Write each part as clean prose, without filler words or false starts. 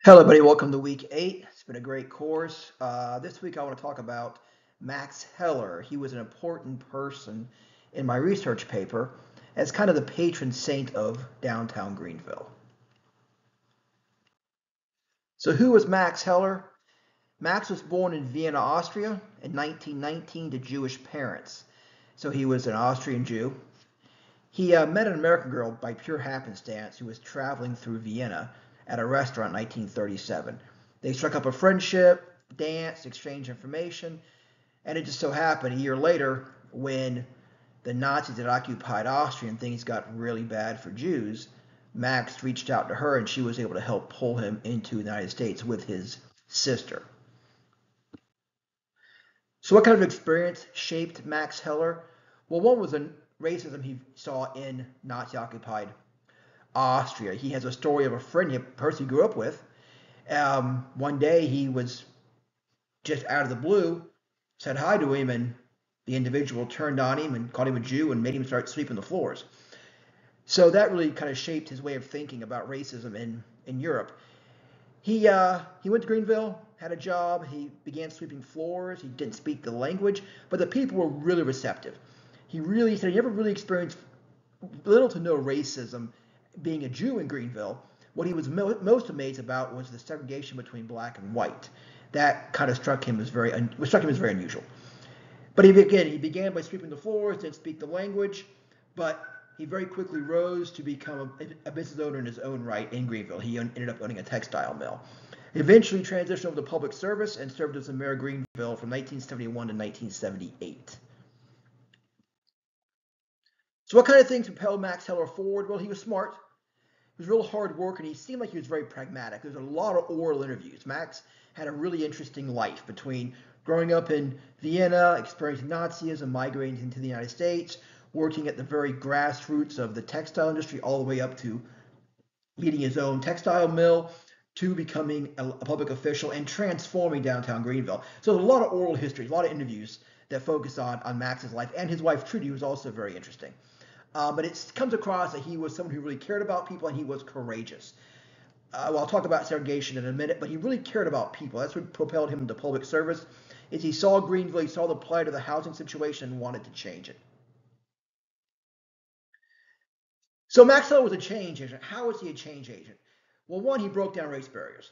Hello, everybody. Welcome to week 8. It's been a great course. This week I want to talk about Max Heller. He was an important person in my research paper as kind of the patron saint of downtown Greenville. So who was Max Heller? Max was born in Vienna, Austria in 1919 to Jewish parents. So he was an Austrian Jew. He met an American girl by pure happenstance who was traveling through Vienna at a restaurant in 1937. They struck up a friendship, danced, exchanged information, and it just so happened a year later, when the Nazis had occupied Austria and things got really bad for Jews, Max reached out to her and she was able to help pull him into the United States with his sister. So what kind of experience shaped Max Heller? Well, one was the racism he saw in Nazi-occupied Austria. He has a story of a friend, a person he grew up with. One day he was just out of the blue, said hi to him, and the individual turned on him and called him a Jew and made him start sweeping the floors. So that really kind of shaped his way of thinking about racism in Europe. He went to Greenville, had a job. He began sweeping floors. He didn't speak the language, but the people were really receptive. He said he never really experienced little to no racism being a Jew in Greenville. What he was most amazed about was the segregation between black and white. That kind of struck him as very unusual. But he began by sweeping the floors, didn't speak the language, but he very quickly rose to become a business owner in his own right in Greenville. He ended up owning a textile mill. He eventually transitioned over to public service and served as the mayor of Greenville from 1971 to 1978. So what kind of things propelled Max Heller forward? Well, he was smart. He was real hard work, and he seemed like he was very pragmatic. There was a lot of oral interviews. Max had a really interesting life between growing up in Vienna, experiencing Nazism, migrating into the United States, working at the very grassroots of the textile industry, all the way up to leading his own textile mill, to becoming a public official and transforming downtown Greenville. So there's a lot of oral history, a lot of interviews that focus on Max's life, and his wife Trudy was also very interesting. But it comes across that he was someone who really cared about people and he was courageous. Well, I'll talk about segregation in a minute, but he really cared about people. That's what propelled him into public service. Is he saw Greenville, he saw the plight of the housing situation and wanted to change it. So Maxwell was a change agent. How was he a change agent? Well, one, he broke down race barriers.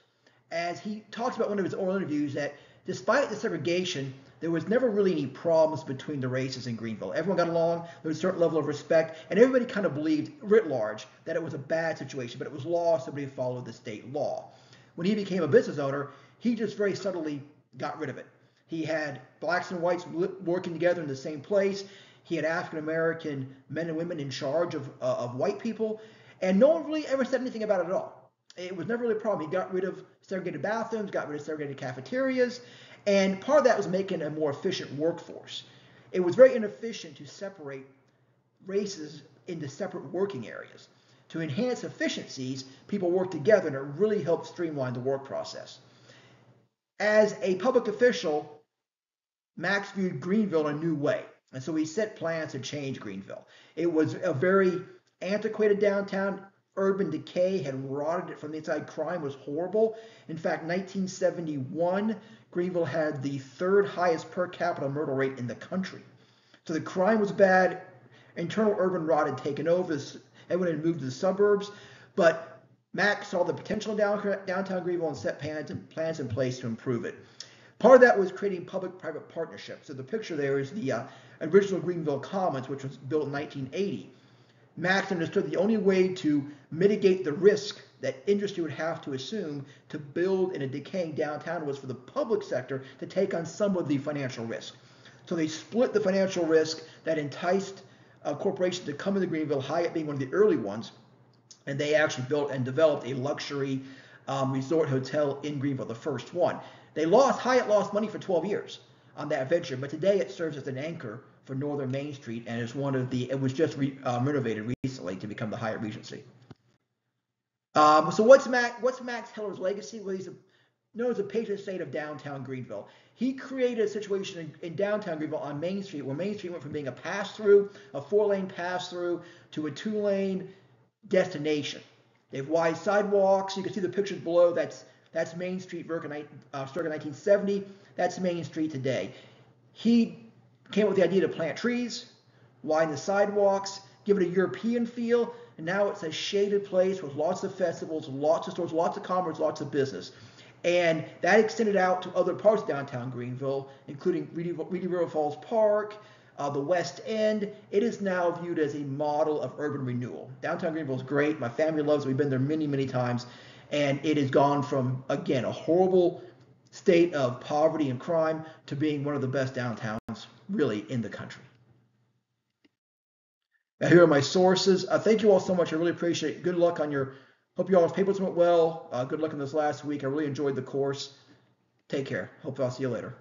As he talks about one of his oral interviews, that despite the segregation, there was never really any problems between the races in Greenville. Everyone got along, there was a certain level of respect, and everybody kind of believed, writ large, that it was a bad situation, but it was law, somebody followed the state law. When he became a business owner, he just very subtly got rid of it. He had blacks and whites working together in the same place. He had African American men and women in charge of white people, and no one really ever said anything about it at all. It was never really a problem. He got rid of segregated bathrooms, got rid of segregated cafeterias, and part of that was making a more efficient workforce. It was very inefficient to separate races into separate working areas. To enhance efficiencies, people worked together, and it really helped streamline the work process. As a public official, Max viewed Greenville in a new way, and so he set plans to change Greenville. It was a very antiquated downtown. Urban decay had rotted it from the inside. Crime was horrible. In fact, 1971, Greenville had the third highest per capita murder rate in the country. So the crime was bad. Internal urban rot had taken over. Everyone had moved to the suburbs. But Max saw the potential in downtown Greenville and set plans in place to improve it. Part of that was creating public-private partnerships. So the picture there is the original Greenville Commons, which was built in 1980. Max understood the only way to mitigate the risk that industry would have to assume to build in a decaying downtown was for the public sector to take on some of the financial risk. So they split the financial risk that enticed corporations to come into Greenville, Hyatt being one of the early ones, and they actually built and developed a luxury resort hotel in Greenville, the first one. Hyatt lost money for 12 years on that venture, but today it serves as an anchor for Northern Main Street, and is it was just renovated recently to become the Hyatt Regency. So what's Max Heller's legacy? Well, he's known as the patron saint of downtown Greenville. He created a situation in downtown Greenville on Main Street, where Main Street went from being a pass-through, a 4-lane pass-through, to a 2-lane destination. They have wide sidewalks. You can see the pictures below. That's That's Main Street circa 1970. That's Main Street today. He came up with the idea to plant trees, widen the sidewalks, give it a European feel, and now it's a shaded place with lots of festivals, lots of stores, lots of commerce, lots of business. And that extended out to other parts of downtown Greenville, including Reedy River Falls Park, the West End. It is now viewed as a model of urban renewal. Downtown Greenville is great. My family loves it. We've been there many, many times. And it has gone from, again, a horrible state of poverty and crime to being one of the best downtowns really in the country. Now, here are my sources. Thank you all so much. I really appreciate it. Good luck on your, hope you all's papers went well. Good luck in this last week. I really enjoyed the course. Take care. Hope I'll see you later.